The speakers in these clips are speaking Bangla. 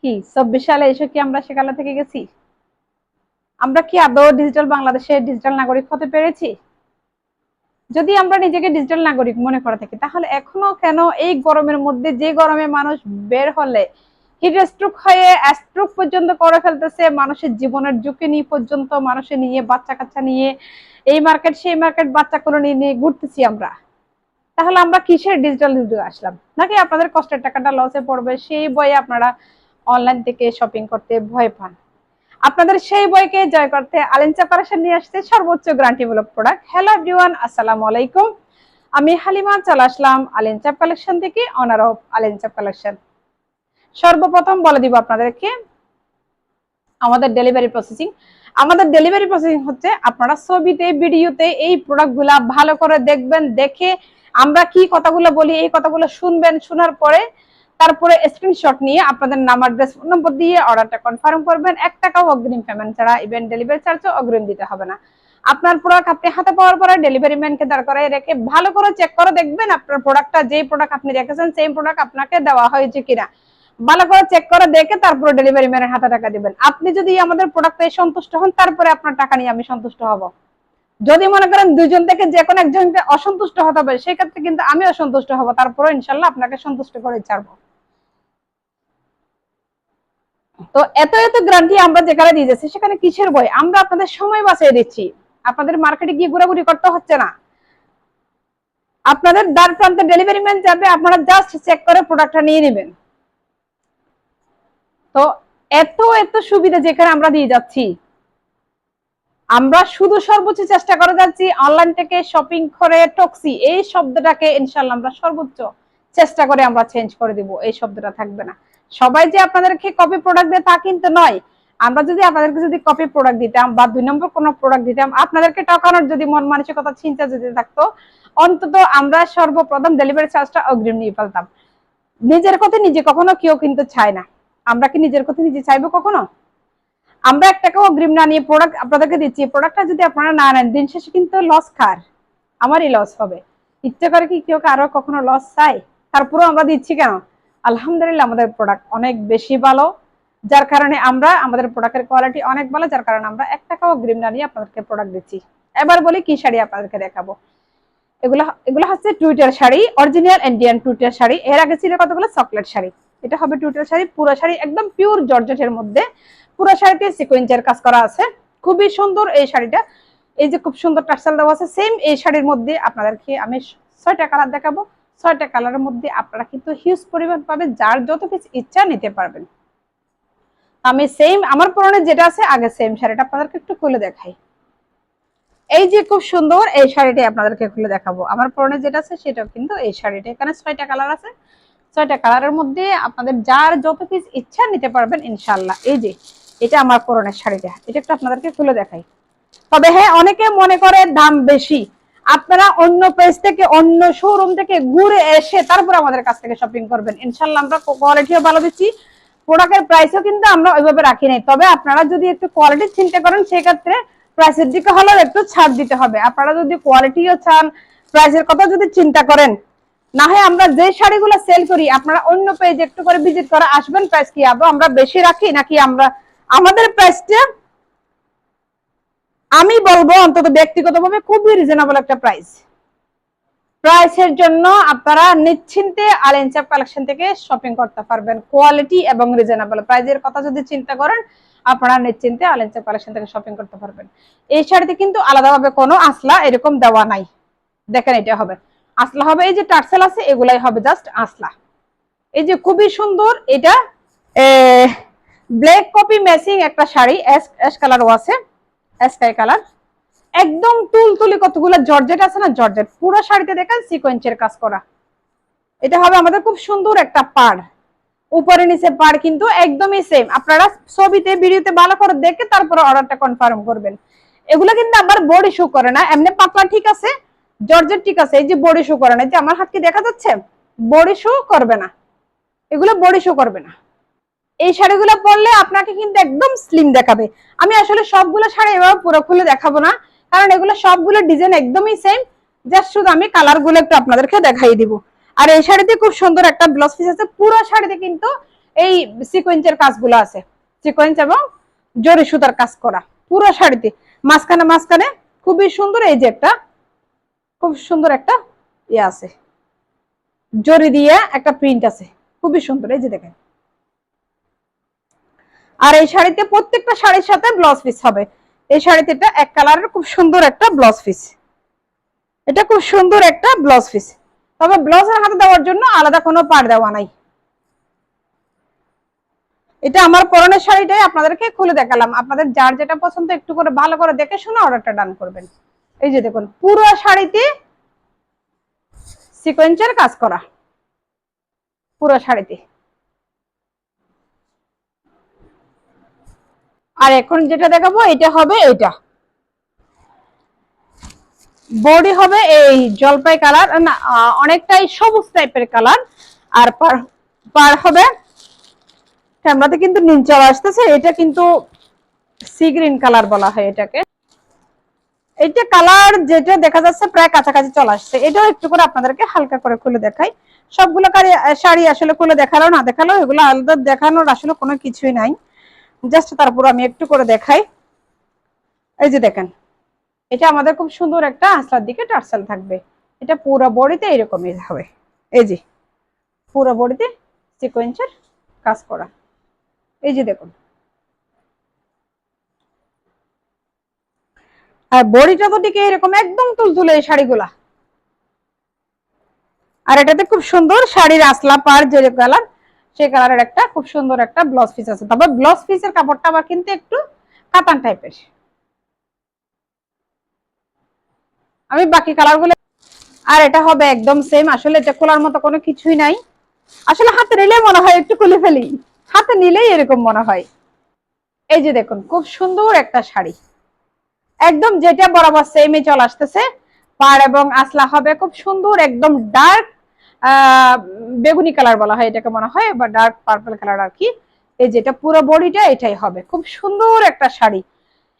কি 24 সালে এসে কি আমরা সেকালে থেকে গেছি? আমরা কি আদৌ ডিজিটাল বাংলাদেশের ডিজিটাল নাগরিক হতে পেরেছি? যদি আমরা নিজেকে ডিজিটাল নাগরিক মনে করে থাকি, তাহলে এখনো কেন এই গরমের মধ্যে, যে গরমে মানুষ বের হলে হিট স্ট্রোক হয়ে স্ট্রোক পর্যন্ত করে ফেলতেছে, মানুষের জীবনের ঝুঁকি নিয়ে পর্যন্ত, মানুষের নিয়ে, বাচ্চা কাচ্চা নিয়ে, এই মার্কেট সেই মার্কেট, বাচ্চা কোনো নিয়ে ঘুরতেছি আমরা। তাহলে আমরা কিসের ডিজিটাল যুগে আসলাম? নাকি আপনাদের কষ্টের টাকাটা লসে পড়বে সেই ভয়ে আপনারা অনলাইন থেকে শপিং করতে ভয় পান? আপনাদের সেই বইকে জয় করতে আলেনচা কালেকশন নিয়ে আসছে সর্বোচ্চ গ্যারান্টিমূলক প্রোডাক্ট। হ্যালো এভরিওয়ান, আসসালামু আলাইকুম। আমি হালিমা চলে আসলাম আলেনচাপ কালেকশন থেকে, অনার অফ আলেনচাপ কালেকশন। সর্বপ্রথম বলে দিব আপনাদেরকে আমাদের ডেলিভারি প্রসেসিং। আমাদের ডেলিভারি প্রসেসিং হচ্ছে, আপনারা ছবিতে ভিডিওতে এই প্রোডাক্টগুলা ভালো করে দেখবেন, দেখে আমরা কি কথাগুলো বলি এই কথাগুলো শুনবেন, শোনার পরে তারপরে স্ক্রিনশট নিয়ে আপনাদের নাম, অ্যাড্রেস, ফোন নম্বর দিয়ে অর্ডারটা কনফার্ম করবেন। 1 টাকাও অগ্রিম পেমেন্ট ছাড়া, ইভেন ডেলিভারি চার্জও অগ্রিম দিতে হবে না। আপনার প্রোডাক্ট আপনি হাতে পাওয়ার পরে ডেলিভারি ম্যানকে দাঁড় করায় রেখে ভালো করে চেক করে দেখবেন আপনার প্রোডাক্টটা, যেই প্রোডাক্ট আপনি রেখেছেন সেই প্রোডাক্ট আপনাকে দেওয়া হয়েছে কিনা। ভালো করে চেক করে দেখে তারপরে ডেলিভারি ম্যানের হাতে টাকা দিবেন। আপনি যদি আমাদের প্রোডাক্টে সন্তুষ্ট হন, তারপরে আপনার টাকা নিয়ে আমি সন্তুষ্ট হব। যদি মনে করেন দুইজন থেকে যে কোনো একজনকে অসন্তুষ্ট হতে হবে, সেই ক্ষেত্রে কিন্তু আমি অসন্তুষ্ট হব, তারপরে ইনশাল্লাহ আপনাকে সন্তুষ্ট করে ছাড়বো। তো এত এত গ্যারান্টি আমরা যেখানে দিয়ে যাচ্ছি, সেখানে কিসের ভয়? আমরা আপনাদের সময় বাঁচিয়ে দিচ্ছি, আপনাদের মার্কেটে গিয়ে ঘোরাঘুরি করতে হচ্ছে না। আপনাদের দ্বার প্রান্তে ডেলিভারি ম্যান যাবে, আপনারা জাস্ট চেক করে প্রোডাক্টটা নিয়ে নেবেন। তো এত এত সুবিধা যেখানে আমরা দিয়ে যাচ্ছি, আমরা শুধু সর্বোচ্চ চেষ্টা করে যাচ্ছি অনলাইন থেকে শপিং করে টক্সি এই শব্দটাকে ইনশাআল্লাহ আমরা সর্বোচ্চ চেষ্টা করে আমরা চেঞ্জ করে দিব, এই শব্দটা থাকবে না। সবাই যে আপনাদেরকে কপি প্রোডাক্ট দেয় তা কিন্তু নয়। আমরা যদি আপনাদেরকে যদি কপি প্রোডাক্ট দিতাম বা 2 নম্বর কোনো প্রোডাক্ট দিতাম, আপনাদেরকে ঠকানোর যদি মন মানসিকতা চিন্তা যদি থাকতো, অন্তত আমরা সর্বপ্রথম ডেলিভারি চার্জটা অগ্রিম নিয়ে ফেলতাম। নিজের কথা নিজে কখনো কেউ কিন্তু চায় না। আমরা কি নিজের কথা নিজে চাইবো কখনো? আমরা 1 টাকাও অগ্রিম না নিয়ে প্রোডাক্ট আপনাদেরকে দিচ্ছি, প্রোডাক্টটা যদি আপনারা না নেন, দিন শেষে কিন্তু লস খার, আমারই লস হবে। ইচ্ছে করে কি কেউ কারো কখনো লস চায়? তারপরেও আমরা দিচ্ছি কেন? আলহামদুলিল্লাহ আমাদের প্রোডাক্ট অনেক বেশি ভালো, যার কারণে আমরা, আমাদের প্রোডাক্টের কোয়ালিটি অনেক ভালো, যার কারণে আমরা 1 টাকাও অগ্রিম না নিয়ে আপনাদেরকে প্রোডাক্ট দিচ্ছি। এবার বলি কি শাড়ি আপনাদেরকে দেখাবো। এগুলা এগুলা হচ্ছে Twitter sari, original Indian Twitter sari. এর আগে ছিল কতগুলো চকলেট শাড়ি, এটা হবে টুইটার শাড়ি। পুরো শাড়ি একদম পিওর জর্জেটের মধ্যে, পুরো শাড়িতে সিকোয়েন্সের কাজ করা আছে, খুবই সুন্দর এই শাড়িটা। এই যে খুব সুন্দর টার্সেল দেওয়া আছে, সেম এই শাড়ির মধ্যে আপনাদেরকে আমি 6টা কালার দেখাবো। 6টা কালারের মধ্যে আপনারা কিন্তু হিউজ পরিমাণ পাবেন, যার যত পিস ইচ্ছা নিতে পারবেন। আমি সেম আমার পরনে যেটা আছে আগে সেম শাড়িটা আপনাদেরকে একটু খুলে দেখাই। এই যে খুব সুন্দর এই শাড়িটি আপনাদেরকে খুলে দেখাবো। আমার পরনে যেটা আছে সেটাও কিন্তু এই শাড়িটা। এখানে 6টা কালার আছে, 6টা কালারের মধ্যে আপনাদের যার যত পিস ইচ্ছা নিতে পারবেন ইনশাআল্লাহ। এই যে এটা আমার পরনের শাড়িটা, এটা একটু আপনাদেরকে খুলে দেখাই। তবে হ্যাঁ, অনেকে মনে করে দাম বেশি, আপনারা অন্য পেজ থেকে, অন্য শোরুম থেকে ঘুরে এসে তারপর আমাদের কাছ থেকে শপিং করবেন। ইনশাআল্লাহ আমরা কোয়ালিটিও ভালো দিচ্ছি, প্রোডাক্টের প্রাইসও কিন্তু আমরা ওইভাবে রাখি নাই। তবে আপনারা যদি একটু কোয়ালিটি চিন্তা করেন, সেক্ষেত্রে প্রাইসের দিকে হলেও একটু ছাড় দিতে হবে। আপনারা যদি কোয়ালিটিও চান, প্রাইসের কথা যদি চিন্তা করেন, না হয় আমরা যে শাড়িগুলো সেল করি আপনারা অন্য পেজে একটু করে ভিজিট করে আসবেন। প্রাইস কি আদৌ আমরা বেশি রাখি নাকি? আমরা আমাদের প্রাইসটা আমি বলবো অন্তত ব্যক্তিগতভাবে খুবই রিজনেবল একটা প্রাইস। প্রাইসের জন্য আপনারা নিশ্চিন্তে আলেনচাপ কালেকশন থেকে শপিং করতে পারবেন। কোয়ালিটি এবং রিজনেবল প্রাইসের কথা যদি চিন্তা করেন, আপনারা নিশ্চিন্তে আলেনচাপ কালেকশন থেকে শপিং করতে পারবেন। এই শাড়িতে কিন্তু আলাদাভাবে কোনো আসলা এরকম দেওয়া নাই। দেখেন এটা হবে আসলা, হবে এই যে টার্সেল আছে এগুলাই হবে জাস্ট আসলা। এই যে খুবই সুন্দর, এটা ব্ল্যাক কপি ম্যাচিং একটা শাড়ি, অ্যাশ কালারও আছে, স্কাই কালার, একদম তুলতুলি কতগুলো জর্জেট আছে না, জর্জেট। পুরো শাড়িতে দেখেন সিকোয়েন্সের কাজ করা। এটা হবে আমাদের খুব সুন্দর একটা পাড়, উপরে নিচে পাড় কিন্তু একদমই সেম। আপনারা ছবিতে ভিডিওতে ভালো করে দেখে তারপরে অর্ডারটা কনফার্ম করবেন। এগুলো কিন্তু আবার বডি শো করে না, এমনি পাতলা ঠিক আছে, জর্জেট ঠিক আছে, এই যে বডি শো করে না। যে আমার হাত কি দেখা যাচ্ছে? বডি শো করবে না, এগুলো বডি শো করবে না। এই শাড়িগুলো পরলে আপনাকে কিন্তু একদম স্লিম দেখাবে। আমি আসলে সবগুলো শাড়ি এভাবে পুরো খুলে দেখাবো না, কারণ এগুলো সবগুলো ডিজাইন একদমই সেম। জাস্ট শুধু আমি কালার গুলো একটু আপনাদেরকে দেখাই দিব। আর এই শাড়িতে খুব সুন্দর একটা ব্লাউজ পিস আছে, পুরো শাড়িতে কিন্তু এই সিকোয়েন্সের কাজগুলো আছে, সিকোয়েন্স এবং জরি সুতার কাজ করা পুরো শাড়িতে, মাঝখানে মাঝখানে খুবই সুন্দর এই যে একটা খুব সুন্দর একটা ইয়ে আছে, জরি দিয়ে একটা প্রিন্ট আছে, খুবই সুন্দর। এই যে দেখেন, আর এই শাড়িতে প্রত্যেকটা শাড়ির সাথে ব্লাউজ পিস হবে। এই শাড়িতে এটা এক কালারের খুব সুন্দর একটা ব্লাউজ পিস, এটা খুব সুন্দর একটা ব্লাউজ পিস, তবে ব্লাউজের হাতে দেওয়ার জন্য আলাদা কোনো পাড় দেওয়া নাই। এটা আমার পরনের শাড়িটাই আপনাদেরকে খুলে দেখালাম, আপনাদের যার যেটা পছন্দ একটু করে ভালো করে দেখে শুনে অর্ডারটা ডান করবেন। এই যে দেখুন পুরো শাড়িতে সিকোয়েন্সের কাজ করা, পুরো শাড়িতে। আর এখন যেটা দেখাবো এটা হবে, এটা বডি হবে এই জলপাই কালার, না অনেকটাই সবুজ টাইপের কালার, আর পার হবে, ক্যামেরাতে কিন্তু নীল চলে আসতেছে, এটা কিন্তু সি গ্রিন কালার বলা হয় এটাকে। এইটা কালার যেটা দেখা যাচ্ছে প্রায় কাছাকাছি চলে আসছে, এটাও একটু করে আপনাদেরকে হালকা করে খুলে দেখাই। সবগুলো শাড়ি আসলে খুলে দেখালো না দেখালো এগুলো আলাদা দেখানোর আসলে কোনো কিছুই নাই, জাস্ট তারপর আমি একটু করে দেখাই। এই যে দেখেন, এটা আমাদের খুব সুন্দর একটা আঁচলার দিকে টার্সেল থাকবে, এটা পুরো বডিতে এরকমই হবে। এই যে পুরো বডিতে সিকোয়েন্সের কাজ করা, এই যে দেখুন। আর বডিটা তো ঠিক এরকম একদম তুলতুলে এই শাড়িগুলা। আর এটাতে খুব সুন্দর শাড়ির আসলা পার যে কালার, সেই কালারের একটা খুব সুন্দর একটা ব্লাউজ পিস আছে, তবে ব্লাউজ পিসের কাপড়টা আবার কিন্তু একটু কাতান টাইপের। আমি বাকি কালারগুলো, আর এটা হবে একদম সেম, আসলে এটা খোলার মতো কোনো কিছুই নাই, আসলে হাতে নিলেই মনে হয় একটু খুলে ফেলি, হাতে নিলেই এরকম মনে হয়। এই যে দেখুন খুব সুন্দর একটা শাড়ি, একদম যেটা বরাবর সেমই চলে আসতেছে, পাড় এবং আসলা হবে খুব সুন্দর একদম ডার্ক বেগুনি কালার বলা হয় এটাকে মনে হয়, বা ডার্ক পার্পল কালার আর কি। এই যেটা পুরো বডিটা এটাই হবে, খুব সুন্দর একটা শাড়ি।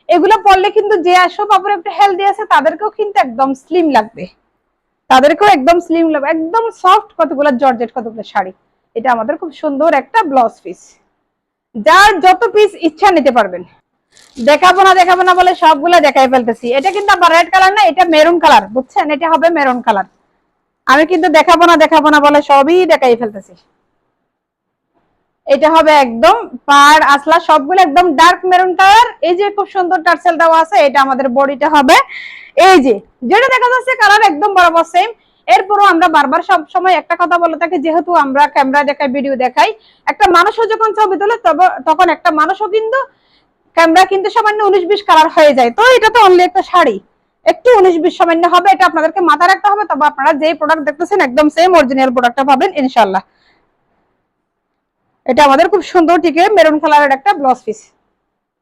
এগুলো পরলে কিন্তু যে আসব আপনার একটু হেলদি আছে তাদেরকেও কিন্তু একদম স্লিম লাগবে, তাদেরকেও একদম স্লিম লাগবে, একদম সফট কতগুলো জর্জেট কতগুলো শাড়ি। এটা আমাদের খুব সুন্দর একটা ব্লাউজ পিস, যার যত পিস ইচ্ছা নিতে পারবেন। দেখাবো না বলে সবগুলো দেখাই ফেলতেছি। এটা কিন্তু আবার রেড কালার না, এটা মেরুন কালার, বুঝছেন, এটা হবে মেরুন কালার। আমি কিন্তু দেখাবো না বলে সবই দেখাই ফেলতেছি। এটা হবে একদম পার আসলা সবগুলো একদম ডার্ক মেরুন কালার। এই যে খুব সুন্দর টার্সেল দেওয়া আছে, এটা আমাদের বডিটা হবে। এই যে যেটা দেখা যাচ্ছে কালার একদম বরাবর সেম। এরপরও আমরা বারবার সব সময় একটা কথা বলে থাকি, যেহেতু আমরা ক্যামেরা দেখাই ভিডিও দেখাই, একটা মানুষও যখন ছবি তোলে তখন একটা মানুষও কিন্তু ক্যামেরা কিন্তু সামান্য 19-20 কালার হয়ে যায়, তো এটা তো অনলি একটা শাড়ি, একটু 19-20 সামান্য হবে, এটা আপনাদেরকে মাথায় রাখতে হবে। তবে আপনারা যে প্রোডাক্ট দেখতেছেন একদম সেম অরিজিনাল প্রোডাক্টটা পাবেন ইনশাআল্লাহ। এটা আমাদের খুব সুন্দর টিকে মেরুন কালারের একটা ব্লাউজ পিস।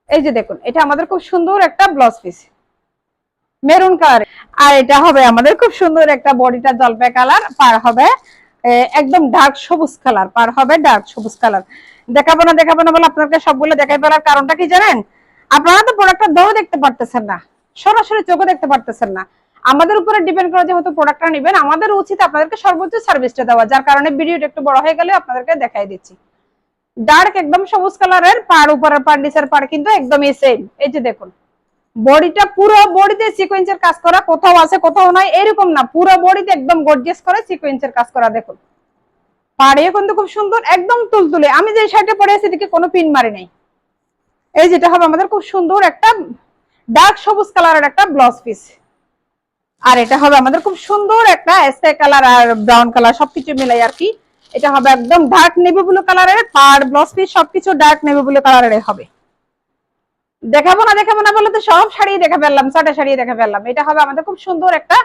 এই যে দেখুন, এটা আমাদের খুব সুন্দর একটা ব্লাউজ পিস মেরুন কালার। আর এটা হবে আমাদের খুব সুন্দর একটা বডিটা জলপাই কালার, পার হবে একদম ডার্ক সবুজ কালার, পার হবে ডার্ক সবুজ কালার। দেখাবো না বলে আপনাকে সবগুলো দেখাই ফেলার কারণটা কি জানেন? আপনারা তো প্রোডাক্টটা ধরে দেখতে পারতেছেন না, সরাসরি চোখে দেখতে পারতেছেন না। আমাদের উপরে ডিপেন্ড করে যেহেতু প্রোডাক্টটা নেবেন, আমাদের উচিত আপনাদেরকে সর্বোচ্চ সার্ভিসটা দেওয়া, যার কারণে ভিডিওটা একটু বড় হয়ে গেলে আপনাদেরকে দেখাই দিচ্ছি। ডার্ক একদম সবুজ কালারের পার, উপরের পার নিচের পার কিন্তু একদমই সেম। এই যে দেখুন, বডিটা পুরো বডিতে সিকোয়েন্সের কাজ করা, কোথাও আছে কোথাও নাই এরকম না, পুরো বডিতে একদম গর্জিয়াস করে সিকোয়েন্সের কাজ করা। দেখুন পাড়ে কিন্তু খুব সুন্দর একদম তুলতুলে, আমি যে শাড়িটা পরে আছি এদিকে কোনো পিন মারি নাই। এই যেটা হবে আমাদের খুব সুন্দর একটা ডার্ক সবুজ কালারের একটা ব্লাউজ পিস। আর এটা হবে আমাদের খুব সুন্দর একটা স্কাই কালার আর ব্রাউন কালার সবকিছু মিলাই আর কি। এটা হবে একদম ডার্ক নেভি ব্লু কালারের, পার ব্লাউজ পিস সবকিছু ডার্ক নেভি ব্লু কালারের হবে। দেখাবো না বলে তো সব শাড়ি দেখা ফেললাম, 6টা শাড়ি দেখা ফেললাম। এটা হবে আমাদের খুব সুন্দর একটা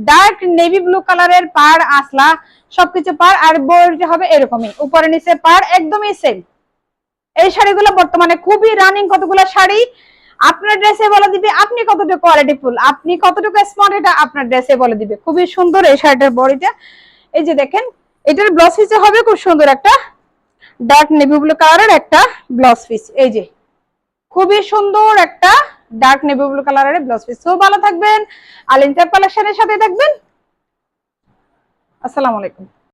ডার্ক নেভি ব্লু কালারের পার আসলা সবকিছু পার, আর বডিটা হবে এরকমই উপরে নিচে পার একদমই সেম। এই শাড়িগুলো বর্তমানে খুবই রানিং, কতগুলো শাড়ি আপনার ড্রেসে বলে দিবে আপনি কতটুকু কোয়ালিটিফুল, আপনি কতটুকু স্মার্ট, এটা আপনার ড্রেসে বলে দিবে। খুবই সুন্দর এই শাড়িটার বডিটা। এই যে দেখেন, এটার ব্লাউজ পিসে হবে খুব সুন্দর একটা ডার্ক নেভি ব্লু কালারের একটা ব্লাউজ পিস। এই যে খুবই সুন্দর একটা ডার্ক নেভি ব্লু কালারের ব্লাউজ পিস। তো ভালো থাকবেন, আল ইনসাফ কালেকশনের সাথে থাকবেন। আসসালামু আলাইকুম।